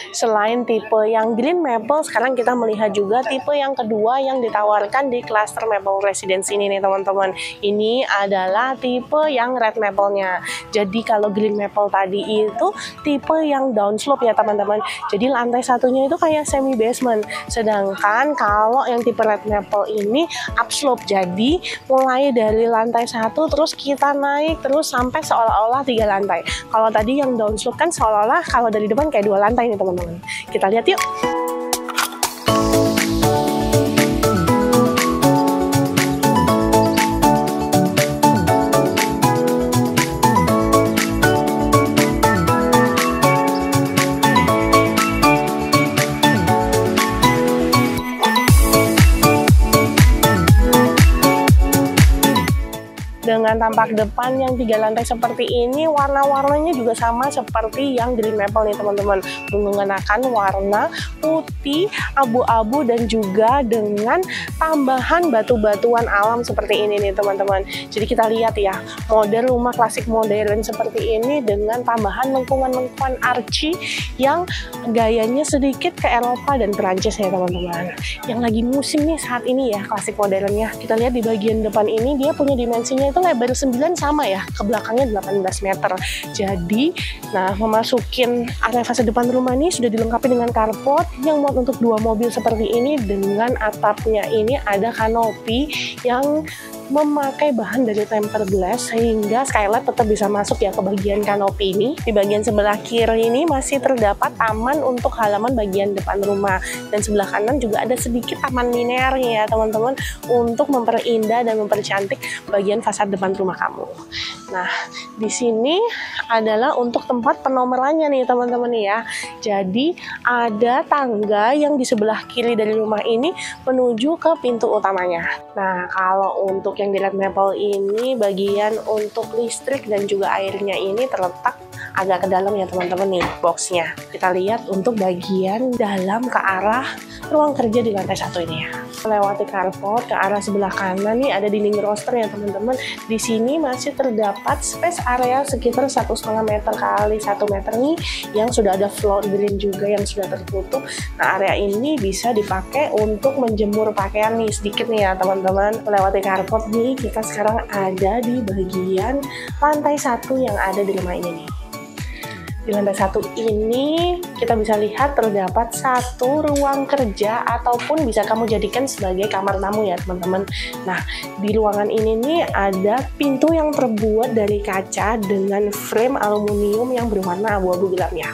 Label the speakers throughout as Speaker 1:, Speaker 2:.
Speaker 1: Selain tipe yang Green Maple, sekarang kita melihat juga tipe yang kedua yang ditawarkan di klaster Maple Residence ini nih teman-teman. Ini adalah tipe yang Red Maple-nya. Jadi kalau Green Maple tadi itu tipe yang downslope ya teman-teman. Jadi lantai satunya itu kayak semi basement. Sedangkan kalau yang tipe Red Maple ini upslope. Jadi mulai dari lantai satu terus kita naik terus sampai seolah-olah 3 lantai. Kalau tadi yang downslope kan seolah-olah kalau dari depan kayak 2 lantai nih teman-teman. Kita lihat yuk. Dengan tampak depan yang 3 lantai seperti ini, warna-warnanya juga sama seperti yang Green Maple nih teman-teman, menggunakan warna putih, abu-abu dan juga dengan tambahan batu-batuan alam seperti ini nih teman-teman. Jadi kita lihat ya, model rumah klasik modern seperti ini dengan tambahan lengkungan-lengkungan archi yang gayanya sedikit ke Eropa dan Perancis ya teman-teman. Yang lagi musim nih saat ini ya klasik modernnya. Kita lihat di bagian depan ini dia punya dimensinya itu lebar 9 sama ya, ke belakangnya 18 meter. Jadi, nah memasukin area fase depan rumah ini sudah dilengkapi dengan carport yang muat untuk 2 mobil seperti ini. Dengan atapnya ini ada kanopi yang memakai bahan dari tempered glass sehingga skylight tetap bisa masuk ya ke bagian kanopi ini. Di bagian sebelah kiri ini masih terdapat taman untuk halaman bagian depan rumah, dan sebelah kanan juga ada sedikit taman linear ya teman-teman untuk memperindah dan mempercantik bagian fasad depan rumah kamu. Nah, di sini adalah untuk tempat penomorannya nih teman-teman ya. Jadi ada tangga yang di sebelah kiri dari rumah ini menuju ke pintu utamanya. Nah, kalau untuk yang di Red Maple ini bagian untuk listrik dan juga airnya ini terletak agak ke dalam ya teman-teman nih boxnya. Kita lihat untuk bagian dalam ke arah ruang kerja di lantai 1 ini ya. Melewati carport ke arah sebelah kanan nih ada dinding roster ya teman-teman. Di sini masih terdapat space area sekitar 1,5 meter kali 1 meter nih yang sudah ada floor drain juga yang sudah tertutup. Nah, area ini bisa dipakai untuk menjemur pakaian nih sedikit nih ya teman-teman. Melewati carport nih kita sekarang ada di bagian lantai 1 yang ada di rumah ini nih. Di lantai 1 ini kita bisa lihat terdapat 1 ruang kerja ataupun bisa kamu jadikan sebagai kamar tamu ya teman-teman. Nah, di ruangan ini nih ada pintu yang terbuat dari kaca dengan frame aluminium yang berwarna abu-abu gelapnya.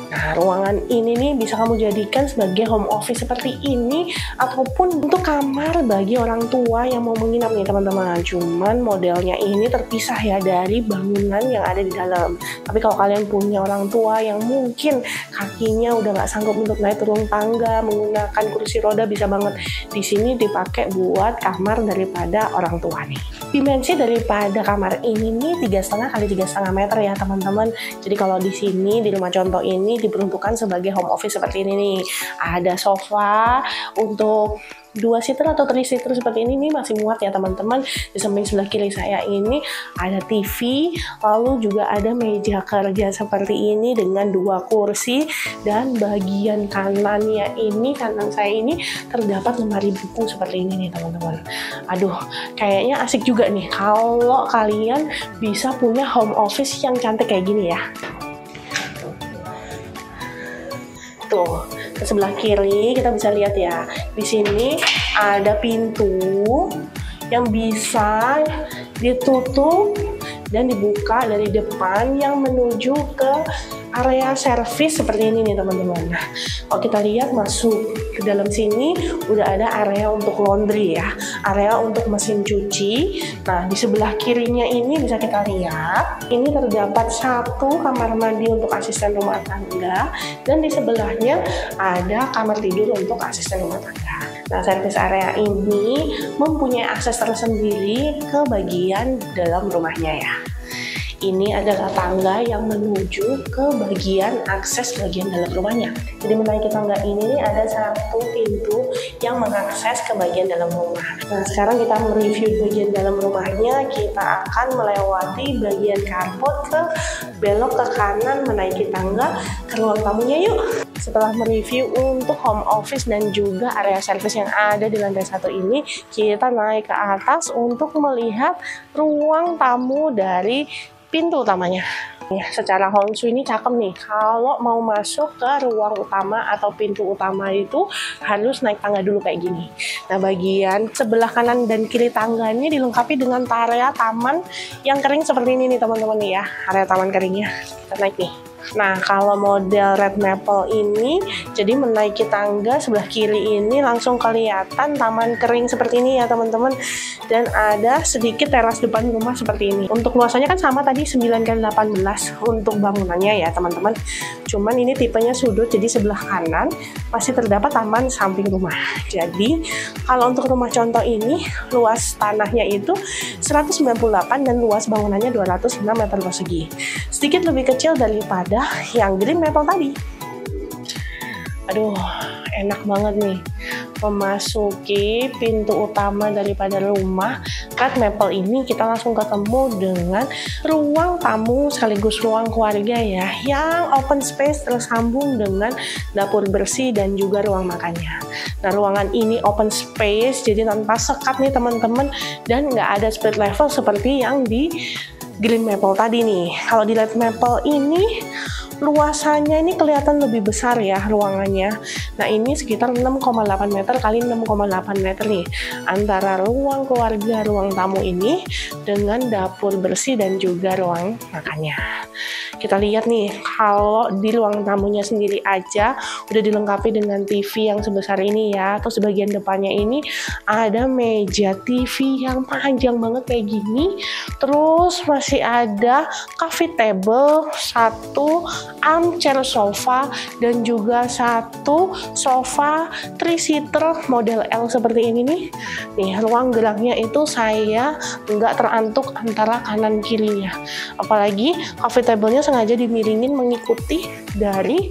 Speaker 1: Nah, ruangan ini nih bisa kamu jadikan sebagai home office seperti ini ataupun untuk kamar bagi orang tua yang mau menginap nih teman-teman. Cuman modelnya ini terpisah ya dari bangunan yang ada di dalam. Tapi kalau kalian punya orang tua yang mungkin kakinya udah nggak sanggup untuk naik turun tangga menggunakan kursi roda, bisa banget di sini dipakai buat kamar daripada orang tua nih. Dimensi daripada kamar ini nih 3,5 kali 3,5 meter ya teman-teman. Jadi kalau di sini di rumah contoh ini diperuntukkan sebagai home office seperti ini nih. Ada sofa untuk 2 seater atau 3 seater seperti ini nih masih muat ya teman-teman. Di samping sebelah kiri saya ini ada TV, lalu juga ada meja kerja seperti ini dengan 2 kursi, dan bagian kanannya ini, kanan saya ini terdapat lemari buku seperti ini nih teman-teman. Aduh, kayaknya asik juga nih kalau kalian bisa punya home office yang cantik kayak gini ya. Tuh, ke sebelah kiri kita bisa lihat ya. Di sini ada pintu yang bisa ditutup dan dibuka dari depan yang menuju ke area servis seperti ini nih teman-teman. Nah, kalau kita lihat masuk ke dalam sini udah ada area untuk laundry ya, area untuk mesin cuci. Nah, di sebelah kirinya ini bisa kita lihat ini terdapat 1 kamar mandi untuk asisten rumah tangga, dan di sebelahnya ada kamar tidur untuk asisten rumah tangga. Nah, service area ini mempunyai akses tersendiri ke bagian dalam rumahnya ya. Ini adalah tangga yang menuju ke bagian akses bagian dalam rumahnya. Jadi menaiki tangga ini ada 1 pintu yang mengakses ke bagian dalam rumah. Nah, sekarang kita mereview bagian dalam rumahnya. Kita akan melewati bagian carport ke belok ke kanan, menaiki tangga ke ruang tamunya yuk. setelah mereview untuk home office dan juga area service yang ada di lantai 1 ini, kita naik ke atas untuk melihat ruang tamu dari pintu utamanya. Ya, secara Hong Shui ini cakep nih. Kalau mau masuk ke ruang utama atau pintu utama itu harus naik tangga dulu kayak gini. Nah, bagian sebelah kanan dan kiri tangganya dilengkapi dengan area taman yang kering seperti ini nih teman-teman ya. Area taman keringnya. Kita naik nih. Nah, kalau model Red Maple ini, jadi menaiki tangga sebelah kiri ini langsung kelihatan taman kering seperti ini ya teman-teman. Dan ada sedikit teras depan rumah seperti ini. Untuk luasannya kan sama tadi 9x18 untuk bangunannya ya teman-teman. Cuman ini tipenya sudut, jadi sebelah kanan masih terdapat taman samping rumah. Jadi, kalau untuk rumah contoh ini, luas tanahnya itu 198 dan luas bangunannya 206 meter persegi. Sedikit lebih kecil daripada yang Green Maple tadi. Aduh, enak banget nih memasuki pintu utama daripada rumah Red Maple ini. Kita langsung ketemu dengan ruang tamu sekaligus ruang keluarga ya, yang open space tersambung dengan dapur bersih dan juga ruang makannya. Nah, ruangan ini open space, jadi tanpa sekat nih teman-teman, dan nggak ada split level seperti yang di Green Maple tadi nih. Kalau di Red Maple ini luasannya ini kelihatan lebih besar ya ruangannya. Nah, ini sekitar 6,8 meter kali 6,8 meter nih antara ruang keluarga, ruang tamu ini dengan dapur bersih dan juga ruang makannya. Kita lihat nih, kalau di ruang tamunya sendiri aja udah dilengkapi dengan TV yang sebesar ini ya. Terus bagian depannya ini ada meja TV yang panjang banget kayak gini. Terus masih ada coffee table, satu armchair sofa, dan juga satu sofa 3-seater model L seperti ini nih. Nih, ruang geraknya itu saya nggak terantuk antara kanan kirinya. Apalagi coffee table-nya sengaja dimiringin mengikuti dari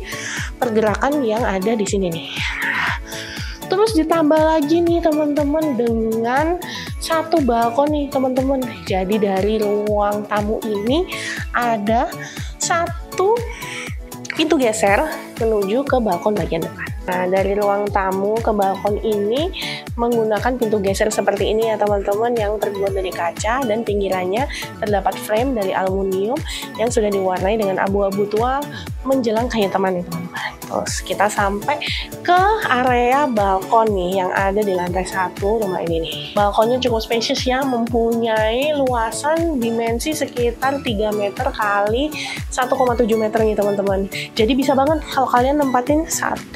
Speaker 1: pergerakan yang ada di sini nih. Terus ditambah lagi nih teman-teman dengan satu balkon nih teman-teman. Jadi dari ruang tamu ini ada satu pintu geser menuju ke balkon bagian depan. Nah, dari ruang tamu ke balkon ini menggunakan pintu geser seperti ini ya teman-teman, yang terbuat dari kaca dan pinggirannya terdapat frame dari aluminium yang sudah diwarnai dengan abu-abu tua menjelang kehitaman nih teman-teman. Terus kita sampai ke area balkon nih yang ada di lantai 1 rumah ini nih. Balkonnya cukup spesies ya, mempunyai luasan dimensi sekitar 3 meter kali 1,7 meter nih teman-teman. Jadi bisa banget kalau kalian nempatin 1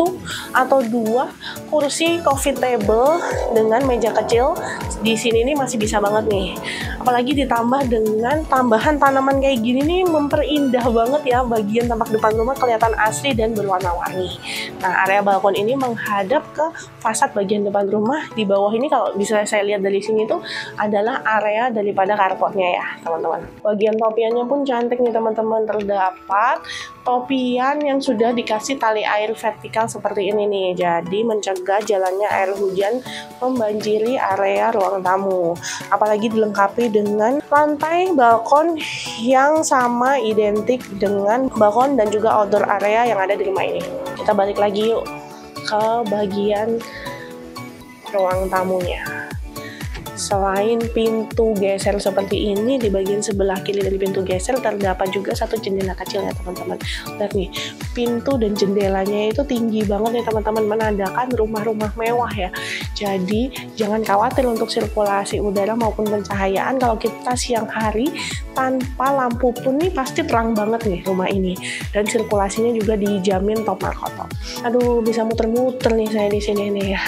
Speaker 1: atau 2 kursi coffee table dengan meja kecil di sini nih masih bisa banget nih. Apalagi ditambah dengan tambahan tanaman kayak gini nih, memperindah banget ya bagian tampak depan rumah, kelihatan asri dan berwarna-warni. Nah, area balkon ini menghadap ke fasad bagian depan rumah. Di bawah ini kalau bisa saya lihat dari sini tuh adalah area daripada carportnya ya teman-teman. Bagian topiannya pun cantik nih teman-teman. Terdapat topian yang sudah dikasih tali air vertikal seperti ini nih, jadi mencegah jalannya air hujan membanjiri area ruang tamu. Apalagi dilengkapi dengan lantai balkon yang sama identik dengan balkon dan juga outdoor area yang ada di rumah ini. Kita balik lagi yuk ke bagian ruang tamunya. Selain pintu geser seperti ini, di bagian sebelah kiri dari pintu geser terdapat juga satu jendela kecil ya teman-teman. Lihat nih, pintu dan jendelanya itu tinggi banget ya teman-teman, menandakan rumah-rumah mewah ya. Jadi jangan khawatir untuk sirkulasi udara maupun pencahayaan. Kalau kita siang hari tanpa lampu pun nih pasti terang banget nih rumah ini, dan sirkulasinya juga dijamin top markoto. Aduh, bisa muter-muter nih saya di sini nih ya.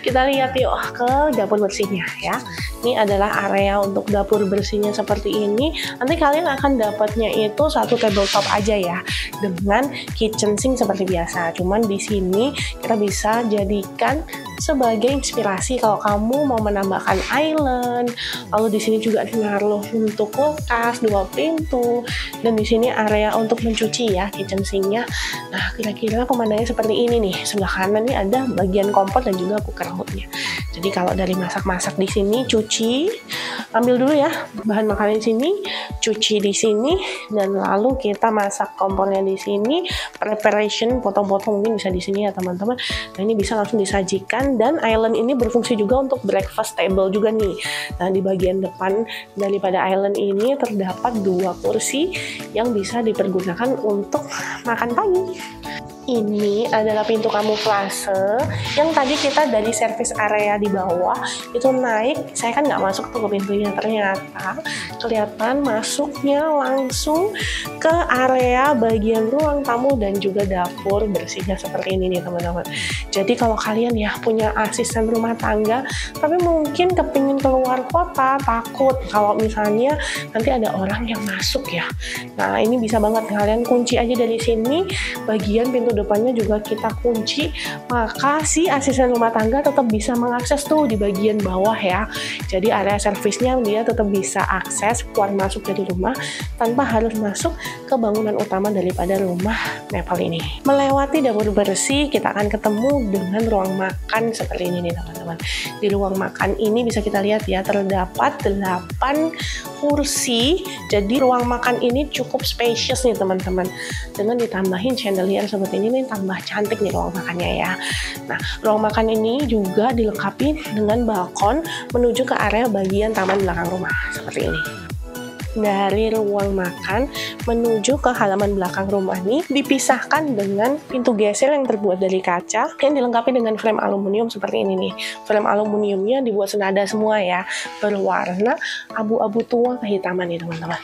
Speaker 1: Kita lihat yuk ke dapur bersihnya ya. Ini adalah area untuk dapur bersihnya seperti ini. Nanti kalian akan dapatnya itu satu tabletop aja ya, dengan kitchen sink seperti biasa. Cuman di sini kita bisa jadikan sebagai inspirasi kalau kamu mau menambahkan island. Lalu di sini juga dinaruh untuk kulkas 2 pintu, dan di sini area untuk mencuci ya, kitchen sinknya. Nah, kira-kira pemandangannya seperti ini nih. Sebelah kanan nih ada bagian kompor dan juga cooker hoodnya. Jadi kalau dari masak-masak di sini, cuci, ambil dulu ya bahan makanan di sini, cuci di sini, dan lalu kita masak kompornya di sini. Preparation potong-potong mungkin bisa di sini ya teman-teman. Nah ini bisa langsung disajikan, dan island ini berfungsi juga untuk breakfast table juga nih. Nah di bagian depan daripada island ini terdapat 2 kursi yang bisa dipergunakan untuk makan pagi. Ini adalah pintu kamuflase yang tadi kita dari service area di bawah itu naik. Saya kan nggak masuk tuh ke pintunya, ternyata kelihatan masuknya langsung ke area bagian ruang tamu dan juga dapur bersihnya seperti ini nih teman-teman. Jadi kalau kalian ya punya asisten rumah tangga tapi mungkin kepingin keluar kota, takut kalau misalnya nanti ada orang yang masuk ya. Nah ini bisa banget kalian kunci aja dari sini, bagian pintu depannya juga kita kunci, maka si asisten rumah tangga tetap bisa mengakses tuh di bagian bawah ya. Jadi area servisnya dia tetap bisa akses keluar masuk dari rumah tanpa harus masuk ke bangunan utama daripada rumah Maple ini. Melewati dapur bersih, kita akan ketemu dengan ruang makan seperti ini nih teman-teman. Di ruang makan ini bisa kita lihat ya, terdapat 8 kursi. Jadi ruang makan ini cukup spacious nih teman-teman. Dengan ditambahin chandelier seperti ini nih, tambah cantik nih ruang makannya ya. Nah, ruang makan ini juga dilengkapi dengan balkon menuju ke area bagian taman belakang rumah seperti ini. Dari ruang makan menuju ke halaman belakang rumah nih dipisahkan dengan pintu geser yang terbuat dari kaca yang dilengkapi dengan frame aluminium seperti ini nih. Frame aluminiumnya dibuat senada semua ya, berwarna abu-abu tua kehitaman nih teman-teman.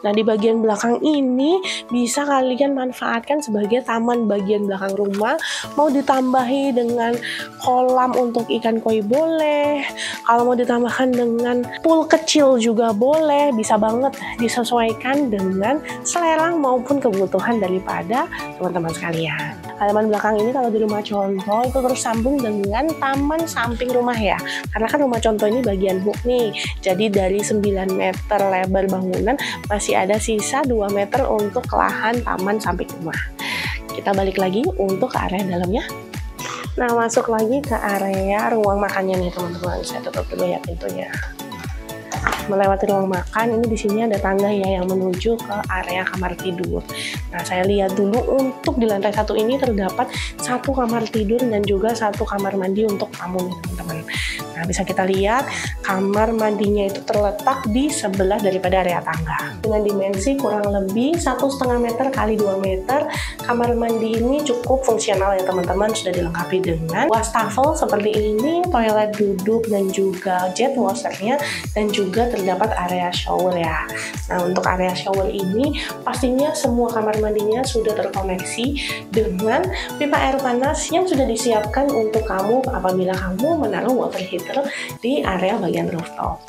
Speaker 1: Nah di bagian belakang ini bisa kalian manfaatkan sebagai taman bagian belakang rumah. Mau ditambahi dengan kolam untuk ikan koi boleh, kalau mau ditambahkan dengan pool kecil juga boleh, bisa banget disesuaikan dengan selera maupun kebutuhan daripada teman-teman sekalian. Halaman belakang ini kalau di rumah contoh itu tersambung dengan taman samping rumah ya, karena kan rumah contoh ini bagian hook nih, jadi dari 9 meter lebar bangunan masih ada sisa 2 meter untuk lahan taman samping rumah. Kita balik lagi untuk ke area dalamnya. Nah masuk lagi ke area ruang makannya nih teman-teman, saya tutup dulu ya pintunya. Melewati ruang makan ini di sini ada tangga ya yang menuju ke area kamar tidur. Nah saya lihat dulu untuk di lantai 1 ini terdapat 1 kamar tidur dan juga 1 kamar mandi untuk tamu nih teman-teman. Nah bisa kita lihat kamar mandinya itu terletak di sebelah daripada area tangga dengan dimensi kurang lebih 1,5 meter kali 2 meter. Kamar mandi ini cukup fungsional ya teman-teman, sudah dilengkapi dengan wastafel seperti ini, toilet duduk dan juga jet washernya, dan juga terdapat area shower ya. Nah untuk area shower ini pastinya semua kamar mandinya sudah terkoneksi dengan pipa air panas yang sudah disiapkan untuk kamu apabila kamu menaruh water heater di area bagian rooftop.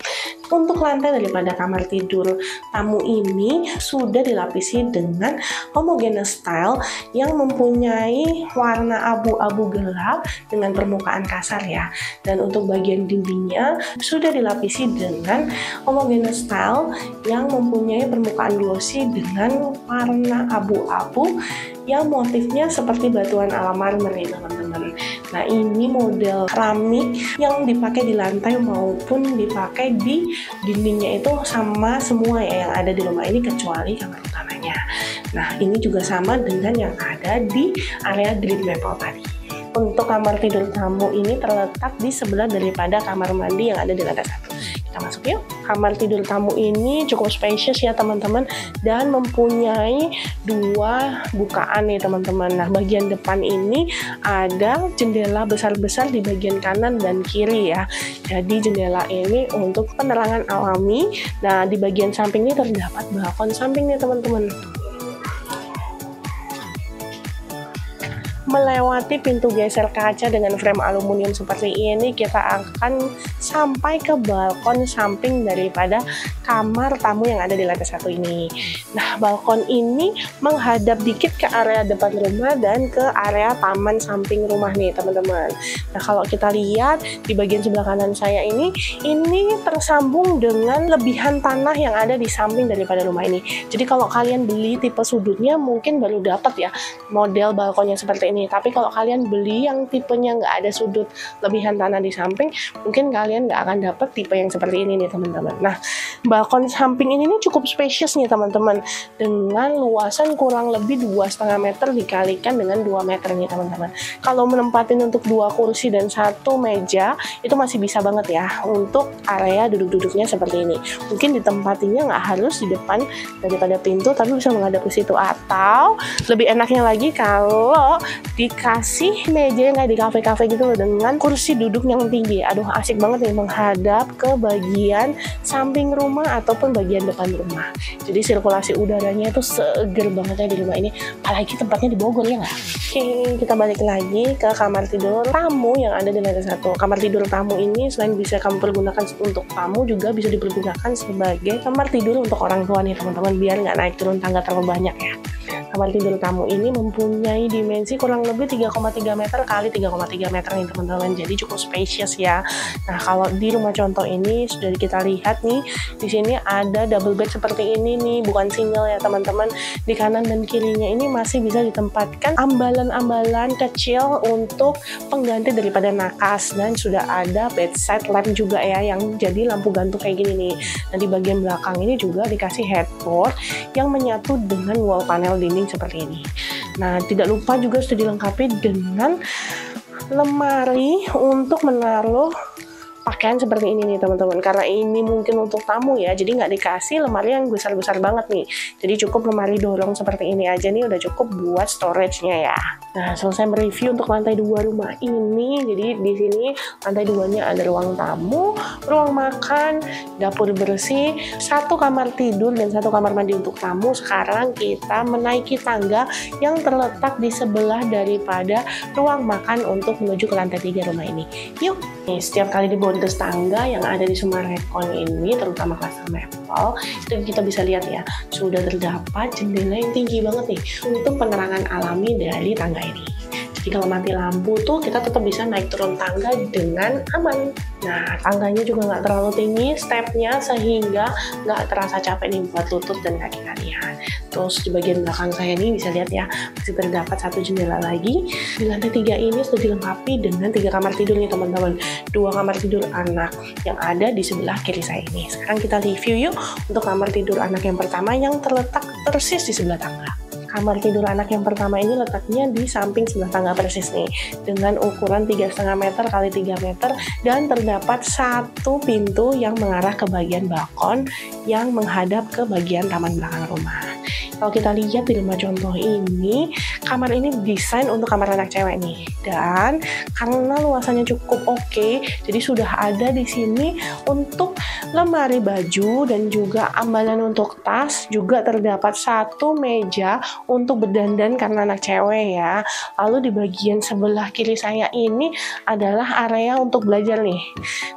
Speaker 1: Untuk lantai daripada kamar tidur tamu ini sudah dilapisi dengan homogeneous style yang mempunyai warna abu-abu gelap dengan permukaan kasar ya. Dan untuk bagian dindingnya sudah dilapisi dengan homogeneous style yang mempunyai permukaan glossy dengan warna abu-abu yang motifnya seperti batuan ala marmer nih teman-teman. Nah ini model keramik yang dipakai di lantai maupun dipakai di dindingnya itu sama semua ya yang ada di rumah ini kecuali kamar utamanya. Nah ini juga sama dengan yang ada di area Green Maple tadi. Untuk kamar tidur tamu ini terletak di sebelah daripada kamar mandi yang ada di lantai 1. Kita masuk yuk. Kamar tidur tamu ini cukup spacious ya teman-teman, dan mempunyai 2 bukaan nih teman-teman. Nah bagian depan ini ada jendela besar-besar di bagian kanan dan kiri ya. Jadi jendela ini untuk penerangan alami. Nah di bagian samping ini terdapat balkon samping nih teman-teman. Melewati pintu geser kaca dengan frame aluminium seperti ini, kita akan sampai ke balkon samping daripada kamar tamu yang ada di lantai 1 ini. Nah, balkon ini menghadap dikit ke area depan rumah dan ke area taman samping rumah nih, teman-teman. Nah, kalau kita lihat di bagian sebelah kanan saya ini tersambung dengan lebihan tanah yang ada di samping daripada rumah ini. Jadi kalau kalian beli tipe sudutnya mungkin baru dapat ya model balkonnya seperti ini. Tapi kalau kalian beli yang tipenya nggak ada sudut lebihan tanah di samping, mungkin kalian nggak akan dapat tipe yang seperti ini nih teman-teman. Nah, balkon samping ini nih cukup spacious nih teman-teman, dengan luasan kurang lebih 2,5 meter dikalikan dengan 2 meter nih teman-teman. Kalau menempatin untuk 2 kursi dan 1 meja itu masih bisa banget ya untuk area duduk-duduknya seperti ini. Mungkin ditempatinya nggak harus di depan daripada pintu, tapi bisa menghadap ke situ. Atau lebih enaknya lagi kalau dikasih meja yang kayak di kafe-kafe gitu loh, dengan kursi duduk yang tinggi. Aduh, asik banget nih menghadap ke bagian samping rumah ataupun bagian depan rumah. Jadi sirkulasi udaranya itu seger banget ya di rumah ini, apalagi tempatnya di Bogor ya nggak? Oke, kita balik lagi ke kamar tidur tamu yang ada di lantai 1. Kamar tidur tamu ini selain bisa kamu pergunakan untuk tamu, juga bisa dipergunakan sebagai kamar tidur untuk orang tua nih teman-teman, biar nggak naik turun tangga terlalu banyak ya. Kamar tidur tamu ini mempunyai dimensi kurang lebih 3,3 meter kali 3,3 meter nih teman-teman, jadi cukup spacious ya. Nah, kalau di rumah contoh ini sudah kita lihat nih, di sini ada double bed seperti ini nih, bukan single ya teman-teman. Di kanan dan kirinya ini masih bisa ditempatkan ambalan-ambalan kecil untuk pengganti daripada nakas, dan sudah ada bedside lamp juga ya, yang jadi lampu gantung kayak gini nih. Nah, di bagian belakang ini juga dikasih headboard yang menyatu dengan wall panel dinding seperti ini. Nah, tidak lupa juga sudah dilengkapi dengan lemari untuk menaruh pakaian seperti ini nih teman-teman. Karena ini mungkin untuk tamu ya, jadi nggak dikasih lemari yang besar-besar banget nih. Jadi cukup lemari dorong seperti ini aja nih, udah cukup buat storage-nya ya. Nah, selesai mereview untuk lantai 2 rumah ini. Jadi di sini lantai 2-nya ada ruang tamu, ruang makan, dapur bersih, 1 kamar tidur dan 1 kamar mandi untuk tamu. Sekarang kita menaiki tangga yang terletak di sebelah daripada ruang makan untuk menuju ke lantai 3 rumah ini. Yuk! Nih, setiap kali di bondes tangga yang ada di Summarecon ini, terutama kelas Maple, itu kita bisa lihat ya, sudah terdapat jendela yang tinggi banget nih untuk penerangan alami dari tangga ini. Jadi kalau mati lampu tuh kita tetap bisa naik turun tangga dengan aman. Nah, tangganya juga nggak terlalu tinggi stepnya, sehingga nggak terasa capek nih buat lutut dan kaki kalian. Terus di bagian belakang saya ini bisa lihat ya, masih terdapat 1 jendela lagi. Di lantai 3 ini sudah dilengkapi dengan 3 kamar tidur nih teman-teman. 2 kamar tidur anak yang ada di sebelah kiri saya ini. Sekarang kita review yuk untuk kamar tidur anak yang pertama yang terletak persis di sebelah tangga. Kamar tidur anak yang pertama ini letaknya di samping sebelah tangga persis nih, dengan ukuran 3,5 meter kali 3 meter, dan terdapat 1 pintu yang mengarah ke bagian balkon yang menghadap ke bagian taman belakang rumah. Kalau kita lihat di rumah contoh ini, kamar ini desain untuk kamar anak cewek nih, dan karena luasannya cukup oke, jadi sudah ada di sini untuk lemari baju dan juga ambalan untuk tas. Juga terdapat 1 meja untuk berdandan karena anak cewek ya. Lalu di bagian sebelah kiri saya ini adalah area untuk belajar nih.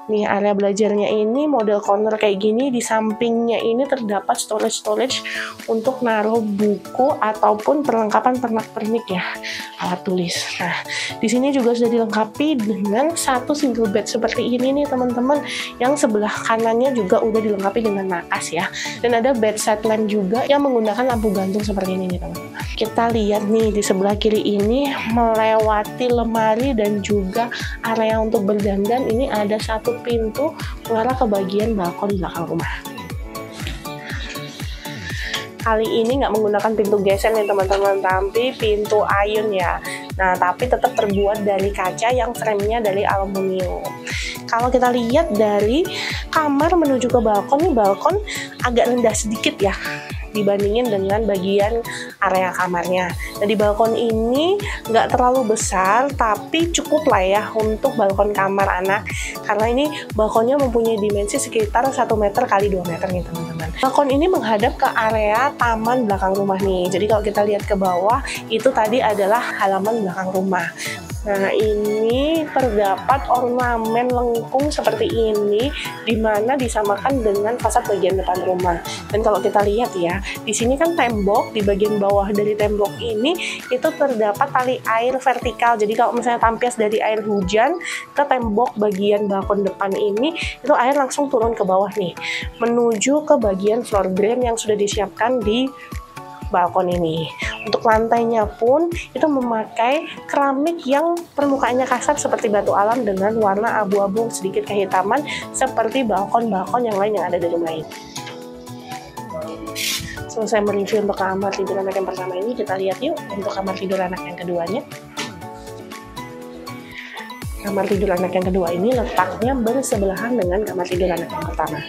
Speaker 1: Nih, area belajarnya ini model corner kayak gini. Di sampingnya ini terdapat storage untuk naruh buku ataupun perlengkapan pernak-pernik ya, alat tulis. Nah, di sini juga sudah dilengkapi dengan 1 single bed seperti ini nih teman-teman, yang sebelah kanannya juga udah dilengkapi dengan nakas ya. Dan ada bedside lamp juga yang menggunakan lampu gantung seperti ini nih teman-teman. Kita lihat nih di sebelah kiri ini melewati lemari dan juga area untuk berdandan, ini ada 1 pintu mengarah ke bagian balkon belakang rumah. Kali ini nggak menggunakan pintu gesek nih teman-teman, tapi pintu ayun ya. Nah, tapi tetap terbuat dari kaca yang frame-nya dari aluminium. Kalau kita lihat dari kamar menuju ke balkon, nih balkon agak rendah sedikit ya dibandingin dengan bagian area kamarnya. Nah, di balkon ini nggak terlalu besar, tapi cukup lah ya untuk balkon kamar anak, karena ini balkonnya mempunyai dimensi sekitar 1 meter kali 2 meter nih teman-teman. Balkon ini menghadap ke area taman belakang rumah nih. Jadi kalau kita lihat ke bawah, itu tadi adalah halaman belakang rumah. Nah, ini terdapat ornamen lengkung seperti ini, di mana disamakan dengan fasad bagian depan rumah. Dan kalau kita lihat ya, di sini kan tembok, di bagian bawah dari tembok ini itu terdapat tali air vertikal. Jadi kalau misalnya tampias dari air hujan ke tembok bagian balkon depan ini, itu air langsung turun ke bawah nih, menuju ke bagian floor drain yang sudah disiapkan di balkon ini. Untuk lantainya pun itu memakai keramik yang permukaannya kasar seperti batu alam dengan warna abu-abu sedikit kehitaman seperti balkon-balkon yang lain yang ada di rumah ini. Selesai mereview untuk kamar tidur anak yang pertama ini, kita lihat yuk untuk kamar tidur anak yang keduanya. Kamar tidur anak yang kedua ini letaknya bersebelahan dengan kamar tidur anak yang pertama.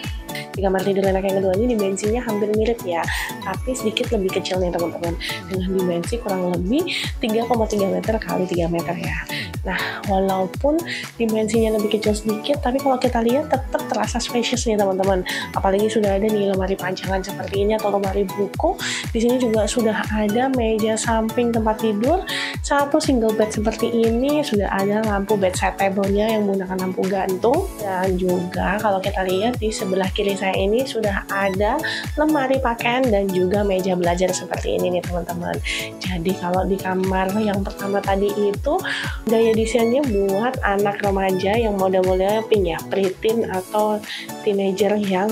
Speaker 1: Di kamar tidur anak yang kedua ini dimensinya hampir mirip ya, tapi sedikit lebih kecil nih teman-teman, dengan dimensi kurang lebih 3,3 meter kali 3 meter ya. Nah, walaupun dimensinya lebih kecil sedikit, tapi kalau kita lihat tetap terasa spacious nih teman-teman. Apalagi sudah ada nih lemari panjangan seperti ini atau lemari buku. Di sini juga sudah ada meja samping tempat tidur, satu single bed seperti ini, sudah ada lampu bedside table-nya yang menggunakan lampu gantung, dan juga kalau kita lihat di sebelah kiri saya ini sudah ada lemari pakaian dan juga meja belajar seperti ini nih teman-teman. Jadi kalau di kamar yang pertama tadi itu gaya desainnya buat anak remaja yang model-modelnya pink ya, preteen atau teenager yang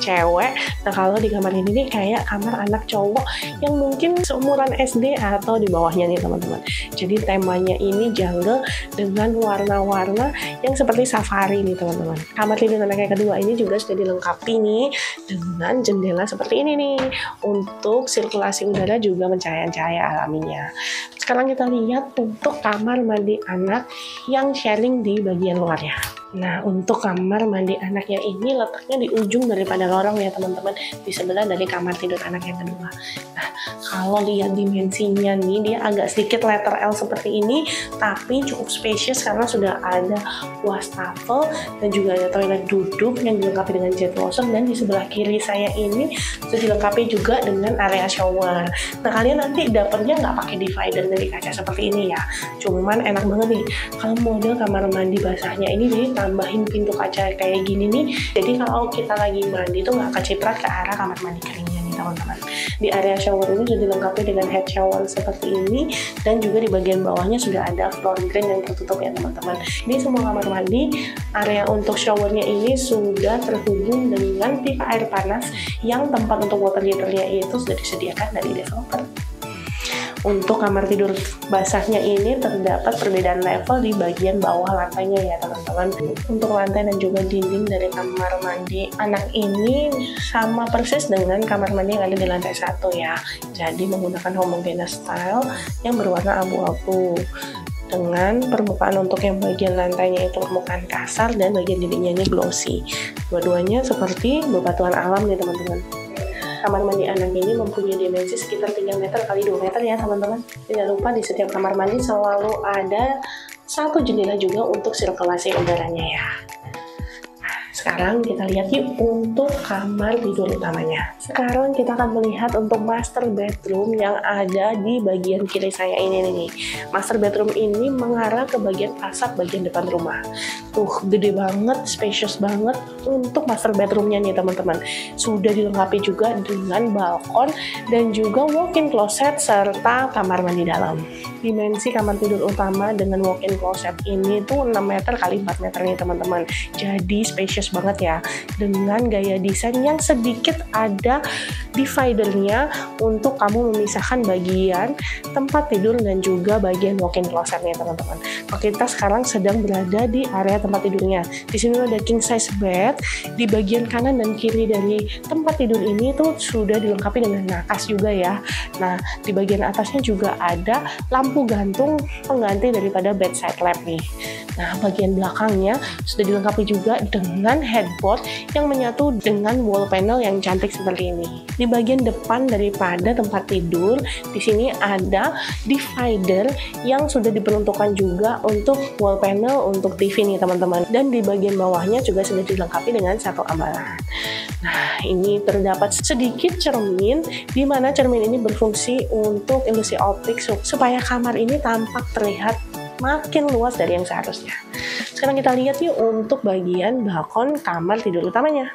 Speaker 1: cewek. Nah kalau di kamar ini nih kayak kamar anak cowok yang mungkin seumuran SD atau di bawahnya nih teman-teman. Jadi temanya ini jungle dengan warna-warna yang seperti safari nih teman-teman. Kamar tidur anak yang kedua ini juga sudah dilengkapi nih dengan jendela seperti ini nih untuk sirkulasi udara juga mencahaya-cahaya alaminya. Sekarang kita lihat untuk kamar mandi anak yang sharing di bagian luarnya. Nah, untuk kamar mandi anaknya ini letaknya di ujung daripada lorong ya teman-teman, di sebelah dari kamar tidur anak yang kedua. Nah, kalau lihat dimensinya nih, dia agak sedikit letter L seperti ini, tapi cukup spacious karena sudah ada wastafel dan juga ada toilet duduk yang dilengkapi dengan jet washer, dan di sebelah kiri saya ini sudah dilengkapi juga dengan area shower. Nah, kalian nanti dapatnya nggak pakai divider dari kaca seperti ini ya, cuman enak banget nih kalau model kamar mandi basahnya ini jadi tambahin pintu kaca kayak gini nih, jadi kalau kita lagi mandi tuh nggak keciprat ke arah kamar mandi keringnya nih teman-teman. Di area shower ini sudah dilengkapi dengan head shower seperti ini, dan juga di bagian bawahnya sudah ada floor drain yang tertutup ya teman-teman. Di semua kamar mandi, area untuk showernya ini sudah terhubung dengan pipa air panas yang tempat untuk water heaternya itu sudah disediakan dari developer. Untuk kamar tidur basahnya ini terdapat perbedaan level di bagian bawah lantainya ya teman-teman. Untuk lantai dan juga dinding dari kamar mandi anak ini sama persis dengan kamar mandi yang ada di lantai 1 ya. Jadi menggunakan homogeneous style yang berwarna abu-abu, dengan permukaan untuk yang bagian lantainya itu permukaan kasar dan bagian dindingnya ini glossy. Dua-duanya seperti bebatuan alam nih teman-teman. Kamar mandi anak ini mempunyai dimensi sekitar 3 meter kali 2 meter ya teman-teman. Tidak lupa di setiap kamar mandi selalu ada satu jendela juga untuk sirkulasi udaranya ya. Sekarang kita lihat yuk untuk kamar tidur utamanya. Sekarang kita akan melihat untuk master bedroom yang ada di bagian kiri saya ini nih. Master bedroom ini mengarah ke bagian asap bagian depan rumah. Tuh, gede banget, spacious banget untuk master bedroomnya nih teman-teman. Sudah dilengkapi juga dengan balkon dan juga walk-in closet serta kamar mandi dalam. Dimensi kamar tidur utama dengan walk-in closet ini tuh 6 meter kali 4 meter nih teman-teman. Jadi spacious banget ya, dengan gaya desain yang sedikit ada dividernya untuk kamu memisahkan bagian tempat tidur dan juga bagian walk-in closetnya teman-teman. Kita sekarang sedang berada di area tempat tidurnya. Di sini ada king size bed. Di bagian kanan dan kiri dari tempat tidur ini tuh sudah dilengkapi dengan nakas juga ya. Nah, di bagian atasnya juga ada lampu gantung pengganti daripada bedside lamp nih. Nah, bagian belakangnya sudah dilengkapi juga dengan headboard yang menyatu dengan wall panel yang cantik seperti ini. Di bagian depan daripada tempat tidur, di sini ada divider yang sudah diperuntukkan juga untuk wall panel untuk TV nih teman-teman. Dan di bagian bawahnya juga sudah dilengkapi dengan satu ambalan. Nah, ini terdapat sedikit cermin, di mana cermin ini berfungsi untuk ilusi optik supaya kamar ini tampak terlihat makin luas dari yang seharusnya. Sekarang kita lihat yuk untuk bagian balkon kamar tidur utamanya.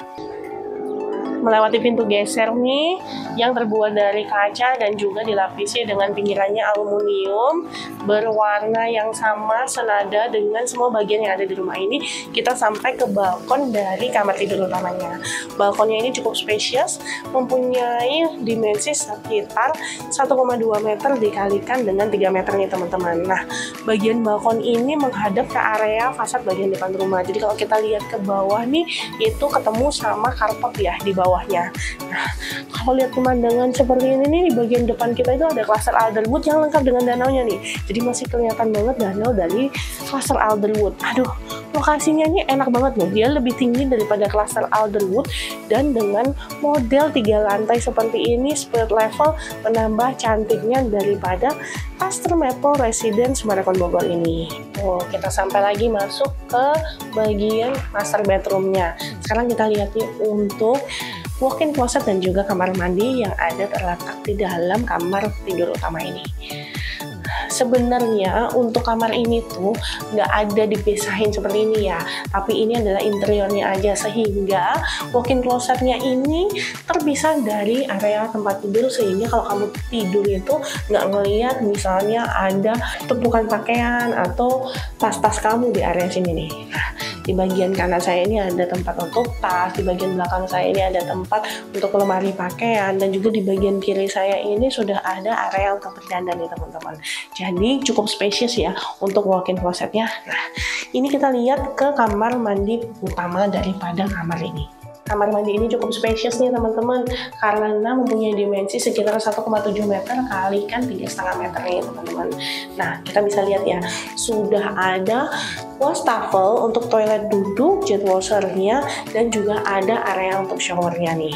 Speaker 1: Melewati pintu geser nih yang terbuat dari kaca dan juga dilapisi dengan pinggirannya aluminium berwarna yang sama senada dengan semua bagian yang ada di rumah ini. Kita sampai ke balkon dari kamar tidur utamanya. Balkonnya ini cukup spesies, mempunyai dimensi sekitar 1,2 meter dikalikan dengan 3 meter nih teman-teman. Nah, bagian balkon ini menghadap ke area fasad bagian depan rumah. Jadi kalau kita lihat ke bawah nih, itu ketemu sama karpet ya di bawahnya. Nah, kalau lihat pemandangan seperti ini nih, di bagian depan kita itu ada cluster alderwood yang lengkap dengan danaunya nih. Jadi masih kelihatan banget danau dari cluster alderwood. Aduh, lokasinya ini enak banget loh. Dia lebih tinggi daripada cluster alderwood dan dengan model 3 lantai seperti ini, spirit level menambah cantiknya daripada cluster maple residence Summarecon Bogor ini. Oh, kita sampai lagi masuk ke bagian master bedroomnya. Sekarang kita lihat nih untuk walk-in closet dan juga kamar mandi yang ada terletak di dalam kamar tidur utama ini. Sebenarnya untuk kamar ini tuh nggak ada dipisahin seperti ini ya, tapi ini adalah interiornya aja, sehingga walk-in closetnya ini terpisah dari area tempat tidur, sehingga kalau kamu tidur itu nggak ngelihat misalnya ada tumpukan pakaian atau tas-tas kamu di area sini nih. Nah, di bagian kanan saya ini ada tempat untuk tas, di bagian belakang saya ini ada tempat untuk lemari pakaian, dan juga di bagian kiri saya ini sudah ada area untuk berdandan nih teman-teman. Jadi cukup spesies ya untuk walk-in closetnya. Nah, ini kita lihat ke kamar mandi utama daripada kamar ini. Kamar mandi ini cukup spesies nih teman-teman, karena mempunyai dimensi sekitar 1,7 meter kali kan 3,5 meter nih teman-teman. Nah, kita bisa lihat ya, sudah ada wastafel untuk toilet duduk, jet washernya, dan juga ada area untuk showernya nih.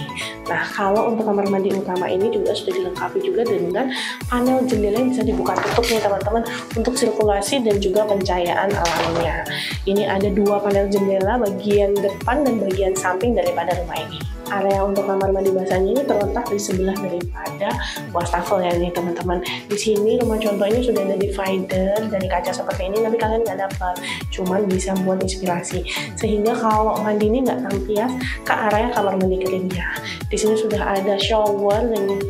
Speaker 1: Nah, kalau untuk kamar mandi utama ini juga sudah dilengkapi juga dengan panel jendela yang bisa dibuka tutup nih teman-teman untuk sirkulasi dan juga pencahayaan alaminya. Ini ada 2 panel jendela bagian depan dan bagian samping daripada rumah ini. Area untuk kamar mandi basahnya ini terletak di sebelah daripada wastafel ya nih teman-teman. Di sini rumah contoh ini sudah ada divider dari kaca seperti ini, tapi kalian nggak dapat, cuman bisa buat inspirasi. Sehingga kalau mandi ini nggak tampias ke area kamar mandi keringnya. Di sini sudah ada shower dan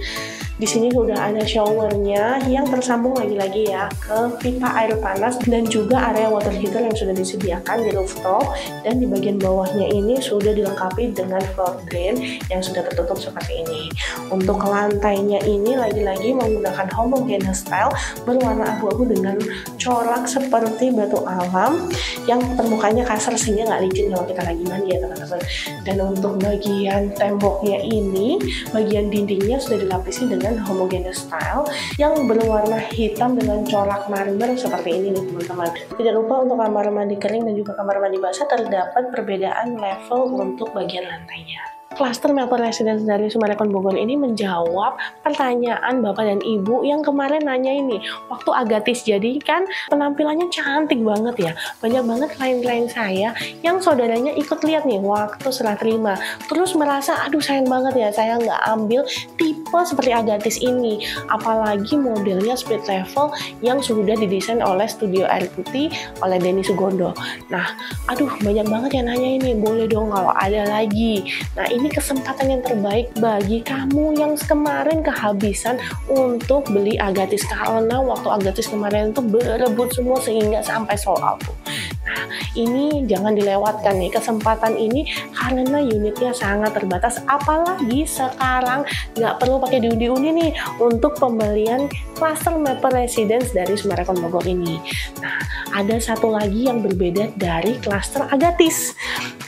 Speaker 1: di sini sudah ada showernya yang tersambung lagi-lagi ya ke pipa air panas dan juga area water heater yang sudah disediakan di rooftop, dan di bagian bawahnya ini sudah dilengkapi dengan floor drain yang sudah tertutup seperti ini. Untuk lantainya ini lagi-lagi menggunakan homogeneous style berwarna abu-abu dengan corak seperti batu alam yang permukaannya kasar sehingga nggak licin kalau kita lagi mandi ya teman-teman. Dan untuk bagian temboknya ini, bagian dindingnya sudah dilapisi dengan homogeneous style yang berwarna hitam dengan corak marmer seperti ini nih teman-teman. Tidak lupa untuk kamar mandi kering dan juga kamar mandi basah terdapat perbedaan level untuk bagian lantainya. Cluster Maple Residence dari Summarecon Bogor ini menjawab pertanyaan Bapak dan Ibu yang kemarin nanya ini waktu Agatis. Jadi kan penampilannya cantik banget ya. Banyak banget klien-klien saya yang saudaranya ikut lihat nih waktu serah terima, terus merasa aduh sayang banget ya saya nggak ambil tipe seperti Agatis ini, apalagi modelnya split level yang sudah didesain oleh Studio Air Putih oleh Denny Sugondo. Nah, aduh banyak banget yang nanya ini, boleh dong kalau ada lagi. Nah, ini kesempatan yang terbaik bagi kamu yang kemarin kehabisan untuk beli Agatis, karena waktu Agatis kemarin itu berebut semua sehingga sampai sold out. Nah, ini jangan dilewatkan nih kesempatan ini karena unitnya sangat terbatas, apalagi sekarang nggak perlu pakai diundi-undi nih untuk pembelian Cluster Maple Residence dari Summarecon Bogor ini. Nah, ada satu lagi yang berbeda dari Cluster Agatis.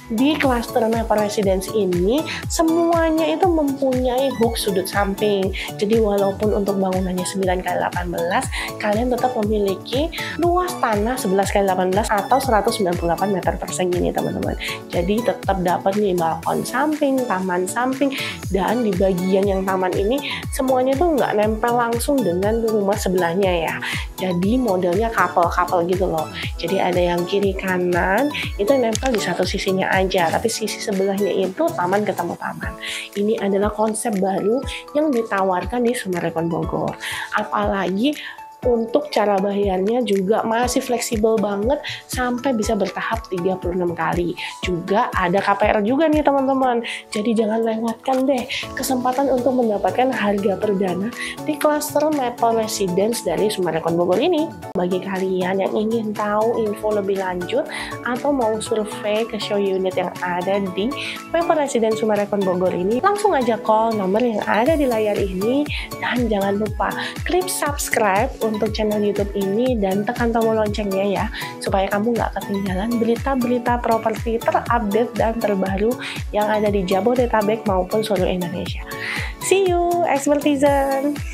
Speaker 1: Di Cluster Maple Residence ini semuanya itu mempunyai hook sudut samping. Jadi walaupun untuk bangunannya 9x18, kalian tetap memiliki luas tanah 11x18 atau 198 meter persegi nih teman-teman. Jadi tetap dapat nih balkon samping, taman samping, dan di bagian yang taman ini semuanya tuh nggak nempel langsung dengan rumah sebelahnya ya. Jadi modelnya couple-couple gitu loh. Jadi ada yang kiri kanan itu nempel di satu sisinya aja, tapi sisi sebelahnya itu taman ketemu taman. Ini adalah konsep baru yang ditawarkan di Summarecon Bogor. Apalagi Untuk cara bayarnya juga masih fleksibel banget sampai bisa bertahap 36 kali. Juga ada KPR juga nih teman-teman. Jadi jangan lewatkan deh kesempatan untuk mendapatkan harga perdana di klaster Maple Residence dari Summarecon Bogor ini. Bagi kalian yang ingin tahu info lebih lanjut atau mau survei ke show unit yang ada di Maple Residence Summarecon Bogor ini, langsung aja call nomor yang ada di layar ini. Dan jangan lupa klik subscribe untuk channel YouTube ini dan tekan tombol loncengnya ya, supaya kamu nggak ketinggalan berita-berita properti terupdate dan terbaru yang ada di Jabodetabek maupun seluruh Indonesia. See you, Expertizen!